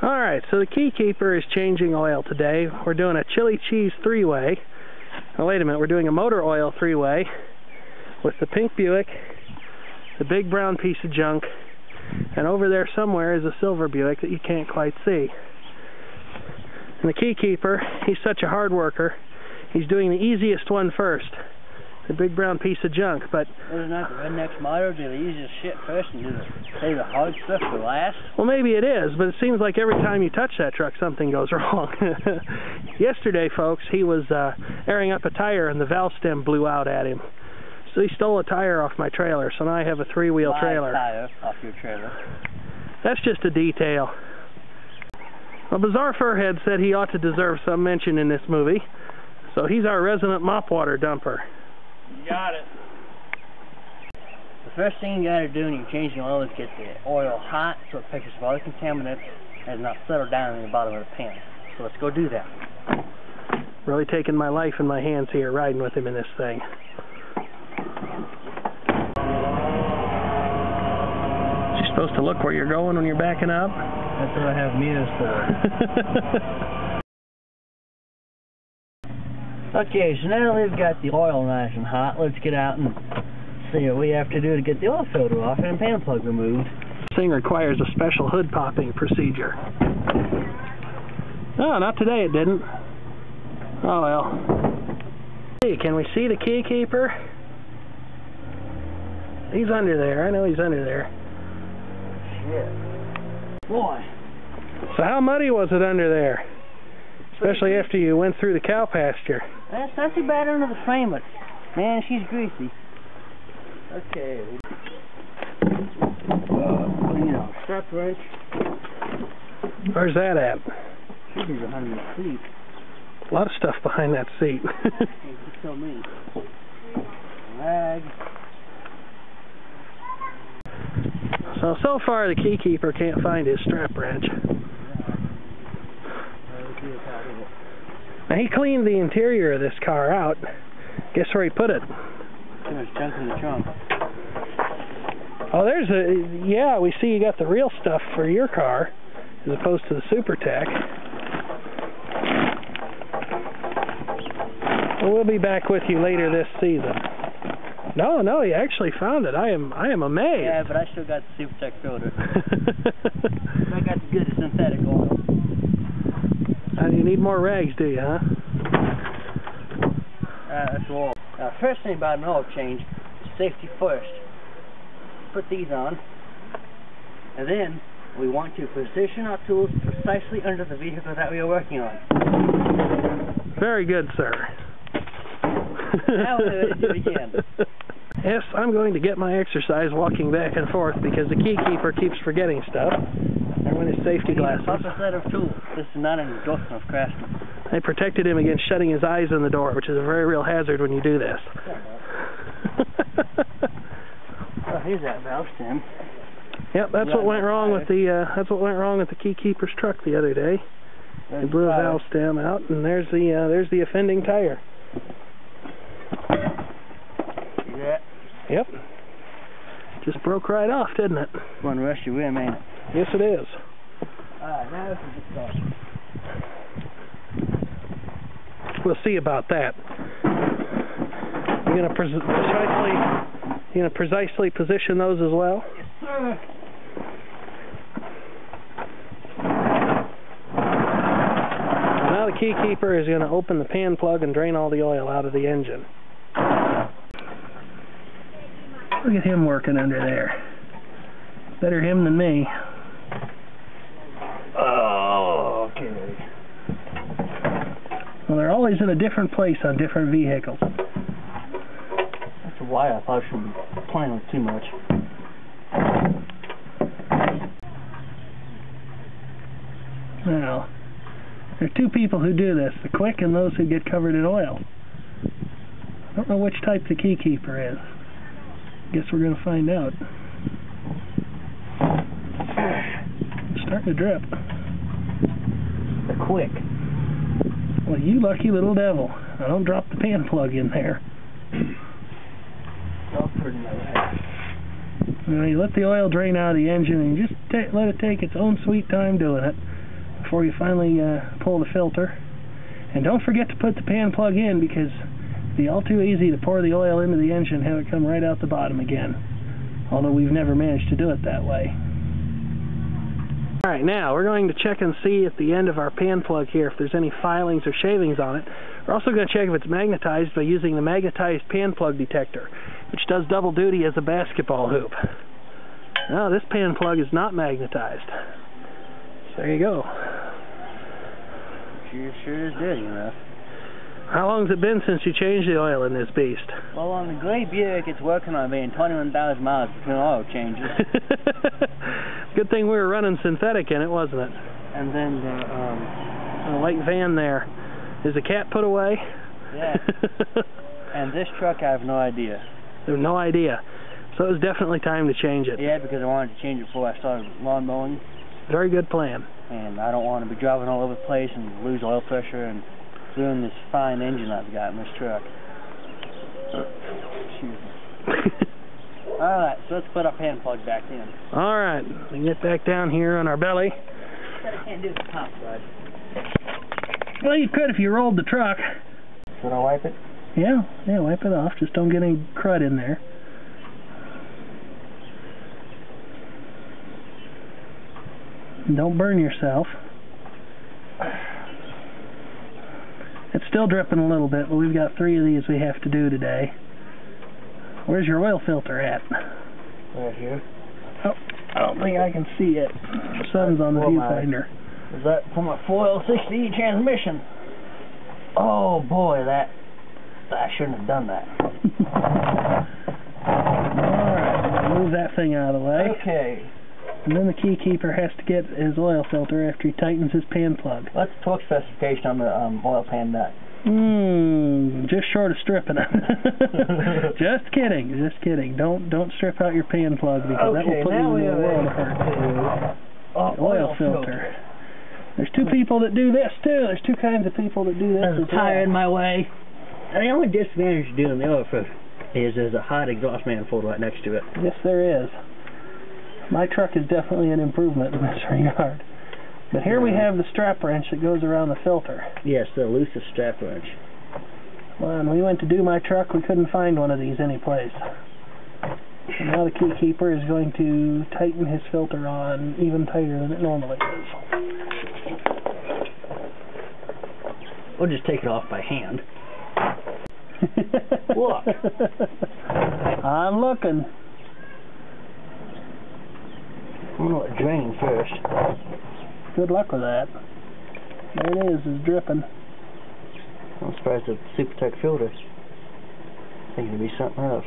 Alright, so the Keykeeper is changing oil today. We're doing a chili cheese three-way. Oh, wait a minute, we're doing a motor oil three-way with the pink Buick, the big brown piece of junk, and over there somewhere is a silver Buick that you can't quite see. And the Keykeeper, he's such a hard worker, he's doing the easiest one first. The big brown piece of junk, but... Isn't that the redneck's motto? Do the easiest shit first and save the hard stuff for last? Well, maybe it is, but it seems like every time you touch that truck, something goes wrong. Yesterday, folks, he was airing up a tire and the valve stem blew out at him. So he stole a tire off my trailer, so now I have a three-wheel trailer. Tire off your trailer. That's just a detail. Well, Bizarre Furhead said he ought to deserve some mention in this movie, so he's our resident mop water dumper. You got it. The first thing you gotta do when you're changing oil is get the oil hot so it picks up all the contaminants and not settle down in the bottom of the pan. So let's go do that. Really taking my life in my hands here, riding with him in this thing. You're supposed to look where you're going when you're backing up? That's what I have mirrors for. Okay, so now that we've got the oil nice and hot, let's get out and see what we have to do to get the oil filter off and pan plug removed. This thing requires a special hood popping procedure. No, not today it didn't. Oh well. Hey, can we see the Keykeeper? He's under there. I know he's under there. Shit. Boy. So how muddy was it under there? Especially after you went through the cow pasture. That's not too bad under the frame, but man, she's greasy. Okay. You know, strap wrench. Where's that at? Should be behind the seat. A lot of stuff behind that seat. You tell me. Rag. So far the Keykeeper can't find his strap wrench. Now he cleaned the interior of this car out. Guess where he put it? Too much junk in the trunk. Oh, there's a... Yeah, we see you got the real stuff for your car, as opposed to the Super Tech. Well, we'll be back with you later this season. No, you actually found it. I am amazed. Yeah, but I still got the Super Tech filter. I got the good synthetic oil. You need more rags, do you, huh? That's all. Now, first thing about an oil change, safety first. Put these on, and then we want to position our tools precisely under the vehicle that we are working on. Very good, sir. Now we're ready to do it again. Yes, I'm going to get my exercise walking back and forth because the Keykeeper keeps forgetting stuff. And with his safety glasses. Proper set of tools. This is not an endorsement of Craftsman. They protected him against shutting his eyes in the door, which is a very real hazard when you do this. Oh, here's that valve stem. Yep, that's what went wrong with the Keykeeper's truck the other day. They blew a valve stem out, and there's the offending tire. See that? Yep. Just broke right off, didn't it? One rush you in, ain't it? Yes, it is. Alright, now this is the start. We'll see about that. You're gonna precisely position those as well? Yes, sir. Now the Keykeeper is gonna open the pan plug and drain all the oil out of the engine. Look at him working under there. Better him than me. Oh, okay. Well, they're always in a different place on different vehicles. That's why I probably shouldn't be playing with too much. Now, there are two people who do this, the quick and those who get covered in oil. I don't know which type the Keykeeper is. Guess we're going to find out. Starting to drip. The quick. Well, you lucky little devil. I don't drop the pan plug in there. You let the oil drain out of the engine and you just let it take its own sweet time doing it. before you finally pull the filter. And don't forget to put the pan plug in, because it'd be all too easy to pour the oil into the engine and have it come right out the bottom again. Although we've never managed to do it that way. Alright, now we're going to check and see at the end of our pan plug here if there's any filings or shavings on it. We're also going to check if it's magnetized by using the magnetized pan plug detector, which does double duty as a basketball hoop. No, this pan plug is not magnetized. So there you go. Sure is dirty enough. How long has it been since you changed the oil in this beast? Well, on the gray Buick, it's working on being 21,000 miles between oil changes. Good thing we were running synthetic in it, wasn't it? And then the white van there. Is the cat put away? Yeah. And this truck, I have no idea. I have no idea. So it was definitely time to change it. Yeah, because I wanted to change it before I started lawn mowing. Very good plan. And I don't want to be driving all over the place and lose oil pressure and ruin this fine engine I've got in this truck. Excuse me. Alright, so let's put our pan plug back in. Alright, we can get back down here on our belly. I can't do the top side. Well, you could if you rolled the truck. Should I wipe it? Yeah, wipe it off. Just don't get any crud in there. And don't burn yourself. It's still dripping a little bit, but we've got 3 of these we have to do today. Where's your oil filter at? Right here. Oh, I don't think I can see it. The sun's on the viewfinder. Is that for my 4L60 transmission? Oh boy, I shouldn't have done that. Alright, move that thing out of the way. Okay. And then the key keeper has to get his oil filter after he tightens his pan plug. What's the torque specification on the oil pan nut? Just short of stripping it. Just kidding. Don't strip out your pan plug, because that will put you in a world of hurt. Oil filter. There's 2 people that do this too. There's 2 kinds of people that do this. There's a tire in my way. And the only disadvantage of doing the oil filter is there's a hot exhaust manifold right next to it. Yes, there is. My truck is definitely an improvement in this regard. But here we have the strap wrench that goes around the filter. Yes, the loosest strap wrench. Well, when we went to do my truck, we couldn't find one of these anyplace. And now the key keeper is going to tighten his filter on even tighter than it normally is. We'll just take it off by hand. Look. I'm looking. I'm going to let it drain first. Good luck with that. There it is, it's dripping. I'm surprised the Supertech filter. I think it'd be something else.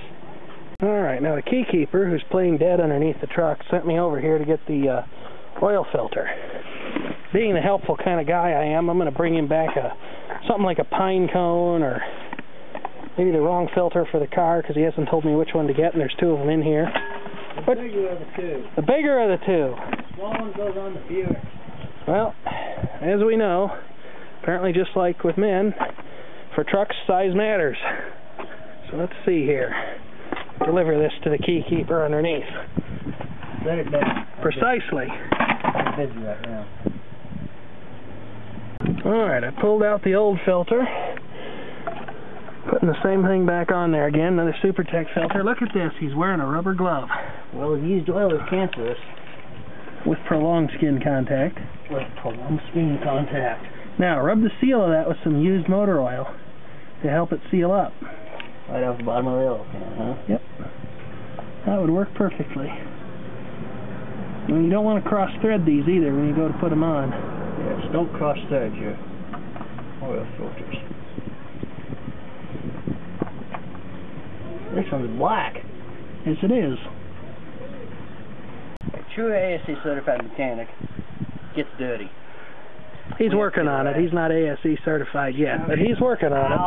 Alright, now the key keeper, who's playing dead underneath the truck, sent me over here to get the oil filter. Being the helpful kind of guy I am, I'm going to bring him back something like a pine cone, or maybe the wrong filter for the car, because he hasn't told me which one to get, and there's 2 of them in here. The bigger of the 2. The bigger of the 2. The small one goes on the Buick. Well, as we know, apparently just like with men, for trucks, size matters. So let's see here. Deliver this to the key keeper underneath. Set it down. Precisely. I'm busy right now. Alright, I pulled out the old filter. Putting the same thing back on there again, another Supertech filter. Look at this, he's wearing a rubber glove. Well, used oil is cancerous. With prolonged skin contact. With prolonged skin contact. Now, rub the seal of that with some used motor oil to help it seal up. Right off the bottom of the oil can, huh? Yep. That would work perfectly. And you don't want to cross-thread these either when you go to put them on. Yes, don't cross-thread your oil filters. This one's black. Yes, it is. A true ASE certified mechanic gets dirty. He's working on it. He's not ASE certified yet, but he's working on it.